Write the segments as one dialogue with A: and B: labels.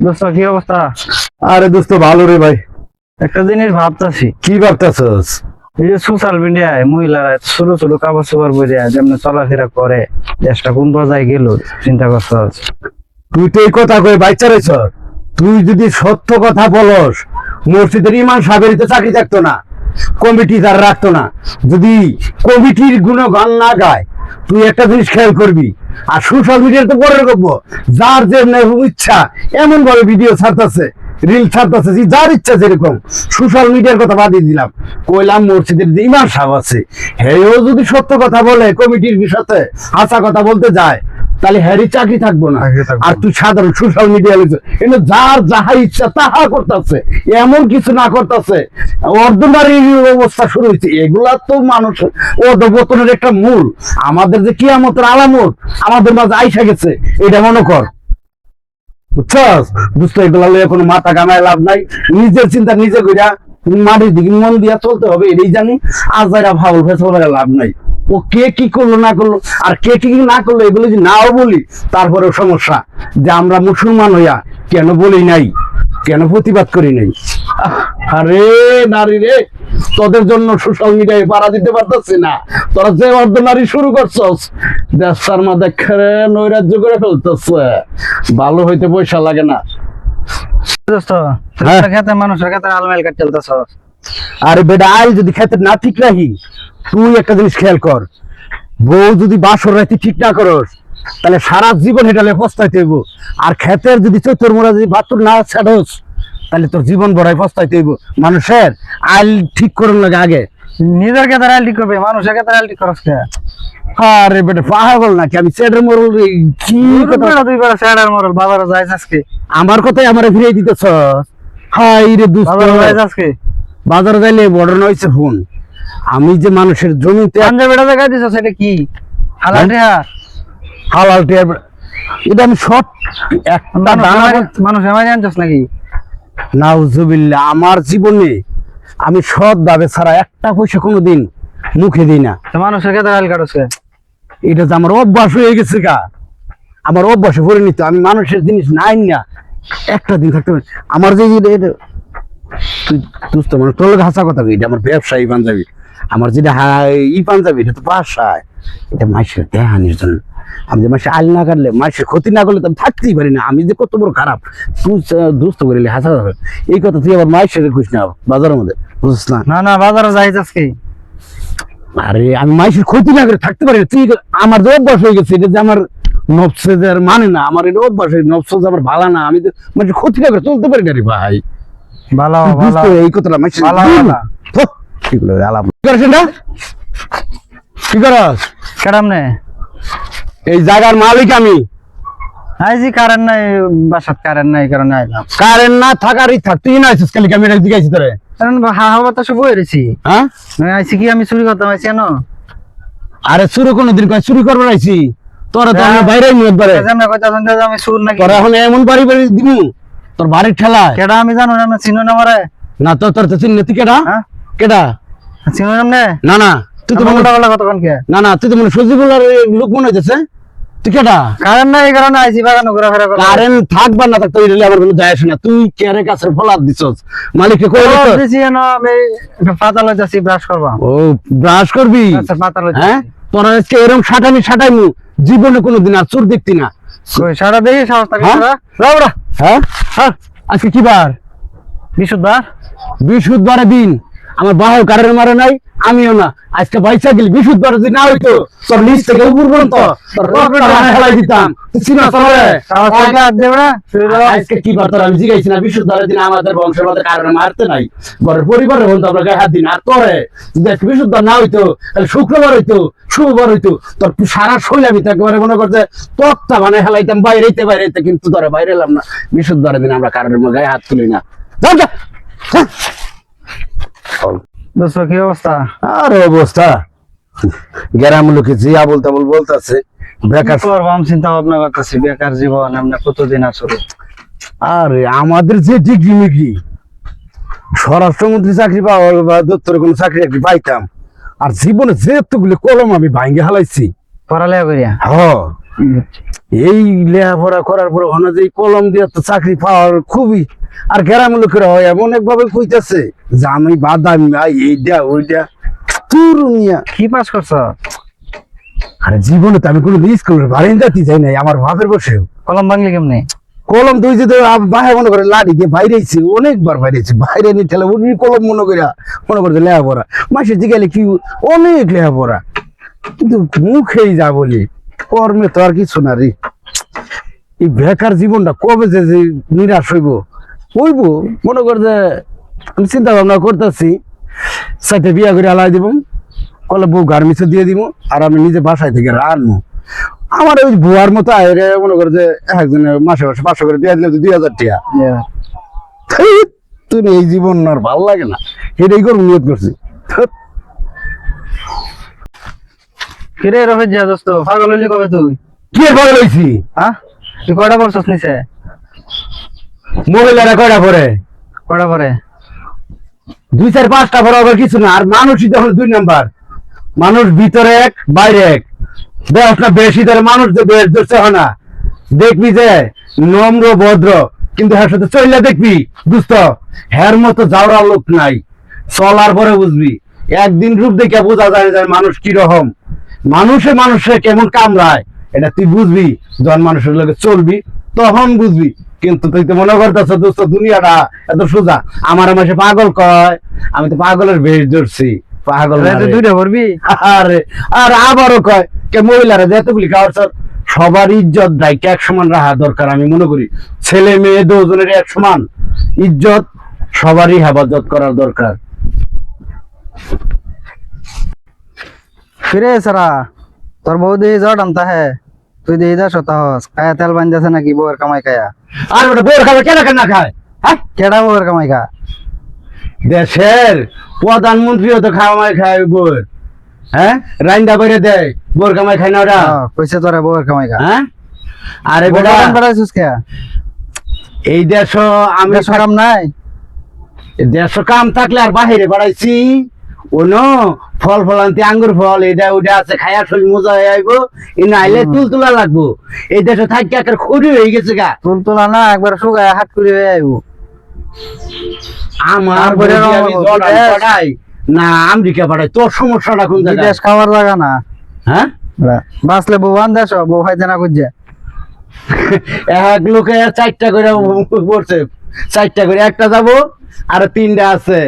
A: দোস্ত কি অবস্থা?
B: আরে দোস্ত ভালো রে ভাই।
A: একটা জিনিস ভাবতেছি,
B: কি ভাবতেছস?
A: এই যে সোশ্যাল মিডিয়ায় মহিলারা ছোট ছোট কাপড় চোপড় পরে যেমন চলাফেরা করে, দেশটা কোন পর্যায়ে গেল চিন্তা করছস?
B: তুই তো এই কথা কয়ে বাইচা রয়েছ। তুই যদি সত্য কথা বলস, মসজিদের ইমাম সাহেবের তো চাকরি থাকতো না, কমিটি তার রাখতো না। যদি কমিটির গুণগান না গায়, তুই একটা জিনিস খেয়াল করবি। আর সোশ্যাল মিডিয়াতে পরের গল্প, যার যে ইচ্ছা এমন ভাবে ভিডিও ছাড়তেছে, রিল ছাড়তেছে, যার ইচ্ছা যেরকম। সোশ্যাল মিডিয়ার কথা বাদ দিয়ে দিলাম, কইলাম মসজিদের যে ইমাম সাহেব আছে, হেও যদি সত্য কথা বলে, কমিটির সাথে হাসা কথা বলতে যায়, তাহলে হ্যারি চাকরি থাকবো না। আর তুই সাধারণ সোশ্যাল মিডিয়া কিন্তু যার যাহা ইচ্ছা তাহা করতেছে, এমন কিছু না করতেছে, অর্ধনারী অবস্থা শুরু হয়েছে। এগুলা তো মানুষ অধপতনের একটা মূল। আমাদের যে কিয়ামতের আলামত আমাদের মাঝে আইসা গেছে, এটা মনে কর, বুঝছস? বুঝতো এগুলা লইয়া কোনো মাথা গামায় লাভ নাই। নিজের চিন্তা নিজে কইরা মাটির দিকে মন দিয়া চলতে হবে, এটাই জানি। আজ যারা ভাবল ফেসবুকে লাভ নাই। ও কে কি করলো না করলো, আর কে কি না করলো, এগুলো যদি নাও বলি তারপরেও সমস্যা। যে আমরা মুসলমান হইয়া কেন বলি নাই, কেন প্রতিবাদ করি নাই? আরে নারী রে, তোদের জন্য সোশ্যাল মিডিয়ায় পাড়া দিতে পারতেছি না। তোরা যে অর্ধনারী শুরু করছস, দেশটার মধ্যে খেরে নৈরাজ্য করে ফেলতেছে। ভালো হইতে পয়সা লাগে না।
A: দোস্ত খেতে মানুষের খেতে আলমাইল কাট চলতেছস।
B: আরে বেটা, আইল যদি খেতে না ঠিক রাখি, তুই একটা জিনিস খেয়াল কর, বউ যদি বাসর রাতে ঠিক না করস, তাহলে সারা জীবন হেঁটালে পস্তাইতে হইব। আর খেতের যদি চতুর মোড়া যদি বাথরুম না ছাড়স, তাহলে তোর জীবন বড়াই পস্তাইতে হইব। মানুষের আইল ঠিক করুন লাগে আগে।
A: নিজের খেতে আইল ঠিক করবে, মানুষের খেতে আইল ঠিক করস কে?
B: আরে বেটা পাগল নাকি আমি? সেটের মোড়ল কি কথা?
A: তুই বড় স্যাডার মরল বাজারে যাইছ আজকে?
B: আমার কথাই আমারে ফিরিয়ে দিতেছ। হাই রে দুষ্ট,
A: বাজারে যাইছ আজকে?
B: বাজারে যাইলে বড় নইছে ফোন। আমি যে মানুষের জমিতে
A: পাঞ্জাবিটা জায়গা দিছ, সেটা কি হালাল রেহা?
B: হালাল টের, এটা আমি শর্ট একটা
A: মানুষ আমার জানছস নাকি?
B: নাউজুবিল্লাহ, আমার জীবনে আমি সৎ ভাবে ছাড়া একটা পয়সা কোনোদিন মুখে দিই না।
A: মানুষের খেতে আইল কাটস কে?
B: এটা যে আমার অভ্যাস হয়ে গেছে গা, আমার অভ্যাসে পরিণত। আমি মানুষের জিনিস নাই না একটা দিন থাকতে পারি। আমার যে তুই দুস্থ মানে তোর হাসা কথা কই, এটা আমার ব্যবসায়ী পাঞ্জাবি। আমার যেটা ই পাঞ্জাবি, এটা তো বাসায়, এটা মাসের দেহানির জন্য। আমি যে মাসে আল না কাটলে, মাসের ক্ষতি না করলে তো আমি থাকতেই পারি না। আমি যে কত বড় খারাপ, তুই দুস্থ করিলে হাসা যাবে এই কথা। তুই আবার মাসের খুশ না বাজারের মধ্যে, বুঝছিস না?
A: না না, বাজারে যাইছ আজকে?
B: আরে আমি মাসের ক্ষতি না করে থাকতে পারি না। তুই আমার যে অভ্যাস হয়ে গেছে, এটা যে আমার নবসের মানে না, আমার এটা অভ্যাস হয়ে নবস আমার ভালো না। আমি তো মানে ক্ষতি না করে চলতে পারি না রে ভাই।
A: ভালো ভালো
B: এই কথাটা মাসের ঠিক আলাপ করছ না? কি করস?
A: কেরামনে
B: এই জায়গার মালিক আমি।
A: আইজি কারেন্ট নাই, বাসাত কারেন্ট নাই, কারণে আইলাম।
B: কারেন্ট না থাকারই থাক, তুই না আইছিস কালি ক্যামেরা দিকেছি তোরে।
A: কারণ হাওয়া বাতাসে বয়ে রয়েছি।
B: হ্যাঁ
A: আইছি কি আমি চুরি করতাম আইছি কেন?
B: আরে চুরি কোনদিন কয় চুরি করবার আইছি? তোরা তো আমি বাইরে নিয়ে একবারে
A: আমি চুর নাকি?
B: তোরা এখন এমন বাড়ি বাড়ি দিবি তোর বাড়ির ঠেলা।
A: কেডা আমি জানো না, আমি চিনো না মারে।
B: না তো তোর তো চিনলে তুই কেডা? কেডা
A: চিনো না?
B: না না তুই তো মনে
A: কতক্ষণ কে?
B: না না তুই তো মনে সজিবুল্লাহর লোক মনে হইতেছে। তুই কেডা?
A: কারেন্ট নাই, এই কারণে আইছি বাগানো ঘোরাফেরা করে।
B: কারেন্ট থাকবা না থাকতে হইলে আমার কোনো যায় আসে না। তুই কেরে কাছের ফলাদ দিছস মালিককে কই দিছস?
A: দিছি না, আমি পাতা লইতাছি ব্রাশ করবা।
B: ও ব্রাশ করবি?
A: আচ্ছা পাতা লইতাছি।
B: হ্যাঁ তোরা আজকে এরকম সাটাইমু জীবনে কোনোদিন আর চোর দেখতি না।
A: কই সারা দেখি সাহস থাকে না?
B: রাবড়া হ্যাঁ হ্যাঁ। আজকে কি বার?
A: বৃহস্পতিবার।
B: বৃহস্পতিবারের দিন আমার বাহাও কারের মারে নাই, আমিও না। আজকে বাইচা গেলি, বৃহস্পতিবার যদি না হইতো তোর নিচ থেকে উপর পর্যন্ত তোর রক্তটা হেলাই দিতাম। তুই চিনা তোরে? আজকে কি বার তোর আমি জিগাইছি না? বৃহস্পতিবারের দিন আমাদের বংশের মধ্যে কারণে মারতে নাই, ঘরের পরিবারের বন্ধু আমরা গায়ে হাত দিন। আর তোরে যদি আজকে বৃহস্পতিবার না হইতো, তাহলে শুক্রবার হইতো, শুক্রবার হইতো, তোর সারা শৈল আমি একেবারে মনে করছে তক্তা মানে হেলাইতাম বাইরেতে বাইরেতে। কিন্তু তোরে বাইরে এলাম না। বৃহস্পতিবারের দিন আমরা কারণের গায়ে হাত তুলি না।
A: দোস্ত কি অবস্থা?
B: আর অবস্থা গ্রাম লোকে যে আবল তাবল বলতেছে বেকার।
A: আমি চিন্তা ভাবনা করতেছি বেকার জীবন, আমরা কতদিন আসলে।
B: আরে আমাদের যে ডিগ্রি মিগ্রি, স্বরাষ্ট্রমন্ত্রী চাকরি পাওয়ার বা দপ্তরে কোনো চাকরি একটি পাইতাম। আর জীবনে যেতগুলি কলম আমি ভাঙ্গে হালাইছি
A: পড়ালেখা করিয়া।
B: এই লেখাপড়া করার পরে হনে যে এই কলম দিয়ে তো চাকরি পাওয়ার খুবই, আর গ্রামের লোকেরা হয় এমন একভাবে কইতাছে যে আমি বাদামি এইটা ওইটা তোর মিয়া।
A: কি পাস করছ?
B: আরে জীবনে তো আমি কোনো স্কুলের বারিন্দাতে যাই নাই, আমার বাপের বসেও
A: কলম ভাঙলি কেমনে?
B: কলম দুই যে বাহে মনে করে লাড়ি দিয়ে বাইরেছি, অনেকবার বাইরেছি, বাইরে নিয়ে ঠেলে উনি কলম মনে করে লেখাপড়া মাসে জিগালে কি অনেক লেখাপড়া, কিন্তু মুখেই যা বলি কর্মে তো আর কিছু না রে। এই বেকার জীবনটা কবে যে যে নিরাশ হইব মনে কর যে আমি চিন্তা ভাবনা করতেছি সাথে বিয়া করে আলাই দিব, কলে বউ গার্মেন্টসে দিয়ে দিব, আর আমি নিজে বাসায় থেকে রানবো। আমার ওই বুয়ার মতো আয় মনে করে যে একজনের মাসে মাসে 500 করে দিয়ে দিলে 2000 টাকা। তুমি এই জীবন আর ভালো লাগে না, এটাই করবো নিয়ত করছি।
A: কিরে রফেজ যা দোস্ত, পাগল হইলি কবে তুই?
B: কি পাগল হইছি?
A: হ্যাঁ, তুই কয়টা পড়ছস নিচে?
B: মহিলারা কয়টা পরে?
A: কয়টা পরে?
B: 2 4 5টা পরে আবার কিছু না। আর মানুষই তখন 2 নাম্বার, মানুষ ভিতরে এক বাইরে এক। দেখ না বেশি ধরে মানুষ যে বেশ ধরছে হয় না, দেখবি যে নম্র ভদ্র, কিন্তু হ্যাঁ সাথে চললে দেখবি দুস্থ হ্যার মতো যাওয়ার লোক নাই। চলার পরে বুঝবি, একদিন রূপ দেখে বোঝা যায় যে মানুষ কিরকম, মানুষে কেমন কামড়ায় এটা তুই বুঝবি যখন মানুষের লোকে চলবি, তখন বুঝবি। কিন্তু তুই তো মনে করতেছ দোস্ত দুনিয়াটা এত সোজা, আমার মাসে পাগল কয়, আমি তো পাগলের বেশ ধরছি, পাগল না রে।
A: দুইটা করবি?
B: আরে আর আবারও কয় কে মহিলারা যেতগুলি খাওয়ার সবার ইজ্জত দায়িত্ব এক সমান রাখা দরকার। আমি মনে করি ছেলে মেয়ে দুজনের এক সমান ইজ্জত, সবারই হেফাজত করার দরকার।
A: ফিরে সারা তোর বউ দিয়ে যাও টানতা হে, তুই দিয়ে যা সতাহস কায়া তেল বান্ধছে নাকি বউয়ের কামাই কায়া?
B: আর ওটা বউর খাবে কেন না খায়? হ্যাঁ,
A: কেডা বউয়ের কামাই খা?
B: দেশের প্রধানমন্ত্রীও তো খাওয়াই খায় বউর। হ্যাঁ, রাইন্দা করে দেয়, বউর কামাই খায় না ওরা?
A: কইছে তোরা বউয়ের কামাই খা।
B: হ্যাঁ, আরে বেটা
A: বেড়াইছিস কে?
B: এই দেশ আমি
A: সরাম নাই,
B: দেশ কাম থাকলে আর বাহিরে বাড়াইছি ওনো ফল ফলান্তি আঙ্গুর ফল এটা ওটা আছে, খায়া শরীর মজা হয়ে আইব, এই নাইলে তুলতুলা লাগবো। এই দেশে থাকি একের খড়ি হয়ে গেছে গা,
A: তুলতুলা না একবার শুকায় হাত করে হয়ে আইব।
B: আমার
A: তারপরে
B: বলে আমি জর্ডান
A: বিদেশ।
B: পাঠাই না আমেরিকা পাঠাই, তোর সমস্যাটা কোন জায়গায়?
A: বিদেশ খাওয়ার জায়গা না,
B: হ্যাঁ,
A: বাঁচলে বউ আন দেশ, বউ খাইতে না খুঁজছে।
B: এক লোকে 4টা করে পড়ছে, 4টা করে, একটা যাবো আর 3টা আছে,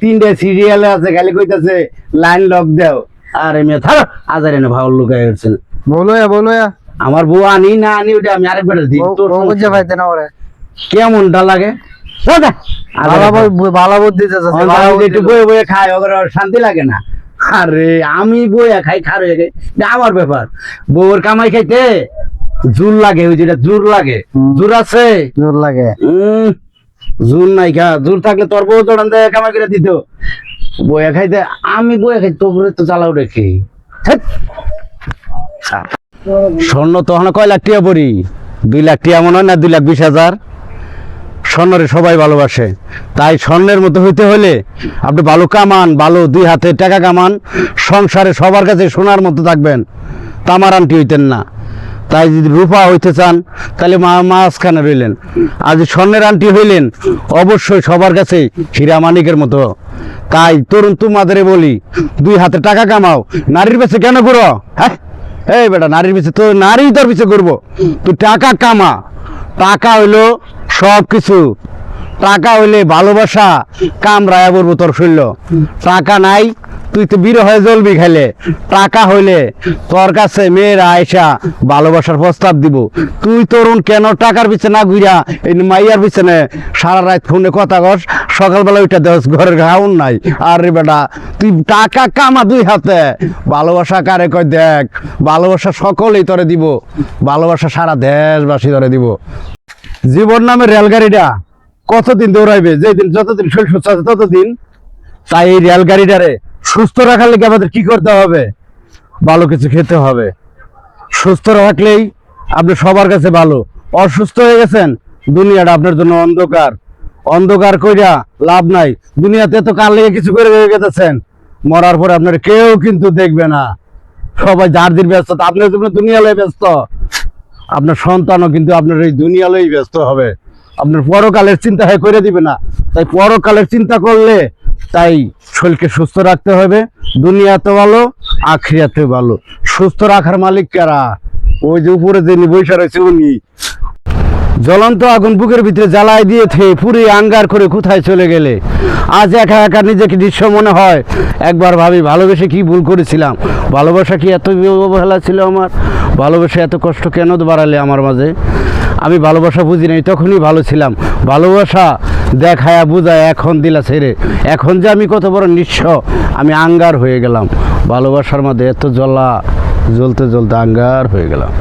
B: তিনটা সিরিয়ালে আছে, খালি কইতাছে লাইন লক দাও। আর এমনি থাক আজারে না ভালো লোক হচ্ছে।
A: বলো
B: আমার বউ আনি না আনি ওটা আমি আরেকবার দিই। তোর
A: খুঁজছে পাইতে না ওরে,
B: কেমনটা লাগে?
A: ভালো বুদ্ধি দিতেছে,
B: একটু বয়ে বয়ে খায়, ওর শান্তি লাগে না। আরে আমি বইয়া খাই, খার হয়ে খাই, এটা আমার ব্যাপার। বউর কামাই খাইতে জোর লাগে, ওই যেটা জোর লাগে, জোর আছে,
A: জোর লাগে।
B: জোর নাই খা, জোর থাকলে তোর বউ জড়ান দেয় কামাই করে দিত। বইয়া খাইতে আমি বইয়া খাই, তোর তো চালাও রেখে। স্বর্ণ তখন কয় লাখ টাকা পড়ি? 2 লাখ টাকা মনে হয় না, 2,20,000। স্বর্ণরে সবাই ভালোবাসে, তাই স্বর্ণের মতো হইতে হলে আপনি ভালো কামান, ভালো 2 হাতে টাকা কামান, সংসারে সবার কাছে সোনার মতো থাকবেন, তামার আন্টি হইতেন না। তাই যদি রূপা হইতে চান তাহলে মাঝখানে রইলেন, আর যদি স্বর্ণের আন্টি হইলেন অবশ্যই সবার কাছে হীরা মানিকের মতো। তাই তরুণ তোমাদের বলি, 2 হাতে টাকা কামাও, নারীর পেছে কেন করো? হ্যাঁ, এই বেটা নারীর পিছে তো, নারী তোর পিছে করবো, তুই টাকা কামা। টাকা হইলো সব কিছু, টাকা হইলে ভালোবাসা কামড়ায়া পড়বো তোর শরীর। টাকা নাই তুই তো বিরহ হয়ে জ্বলবি খাইলে। টাকা হইলে তোর কাছে মেয়েরা আয়সা ভালোবাসার প্রস্তাব দিব। তুই তরুণ কেন টাকার পিছনে না ঘুরা এই মাইয়ার পিছনে সারা রাত ফোনে কথা কস, সকালবেলা ওইটা দেখ ঘরের ঘাউন নাই। আর রে বেটা তুই টাকা কামা 2 হাতে, ভালোবাসা কারে কয় দেখ, ভালোবাসা সকলেই তোরে দিব, ভালোবাসা সারা দেশবাসী তোরে দিব। জীবন নামে রেলগাড়িটা কতদিন দৌড়াইবে, যেদিন যতদিন শরীর সুস্থ আছে ততদিন। তাই এই রেলগাড়িটারে সুস্থ রাখার লেগে আমাদের কি করতে হবে? ভালো কিছু খেতে হবে। সুস্থ রাখলেই আপনি সবার কাছে ভালো। অসুস্থ হয়ে গেছেন, দুনিয়াটা আপনার জন্য অন্ধকার। অন্ধকার কইরা লাভ নাই, দুনিয়াতে তো কাল লেগে কিছু করে গেছেন, মরার পরে আপনার কেউ কিন্তু দেখবে না। সবাই যার দিন ব্যস্ত, আপনার জন্য দুনিয়ালয় ব্যস্ত, আপনার সন্তানও কিন্তু আপনার এই দুনিয়ালয় ব্যস্ত হবে, আপনার পরকালের চিন্তা করে দিবে না। তাই পরকালের চিন্তা করলে তাই শরীরকে সুস্থ রাখতে হবে, দুনিয়াতে ভালো আখিরাতে ভালো। সুস্থ রাখার মালিক কারা? ওই যে উপরে যিনি বৈশা রয়েছে উনি। জ্বলন্ত আগুন বুকের ভিতরে জ্বালাই দিয়েছে, পুরি আঙ্গার করে কোথায় চলে গেলে? আজ একা একা নিজেকে দৃশ্য মনে হয়। একবার ভাবি ভালোবেসে কি ভুল করেছিলাম, ভালোবাসা কি এত অবহেলা ছিল আমার? ভালোবাসা এত কষ্ট কেন বাড়ালে আমার মাঝে? আমি ভালোবাসা বুঝি নাই, তখনই ভালো ছিলাম। ভালোবাসা দেখায়া বুঝায় এখন দিলা ছেড়ে, এখন যে আমি কত বড় নিঃস্ব, আমি আঙ্গার হয়ে গেলাম। ভালোবাসার মধ্যে এত জ্বলতে জ্বলতে আঙ্গার হয়ে গেলাম।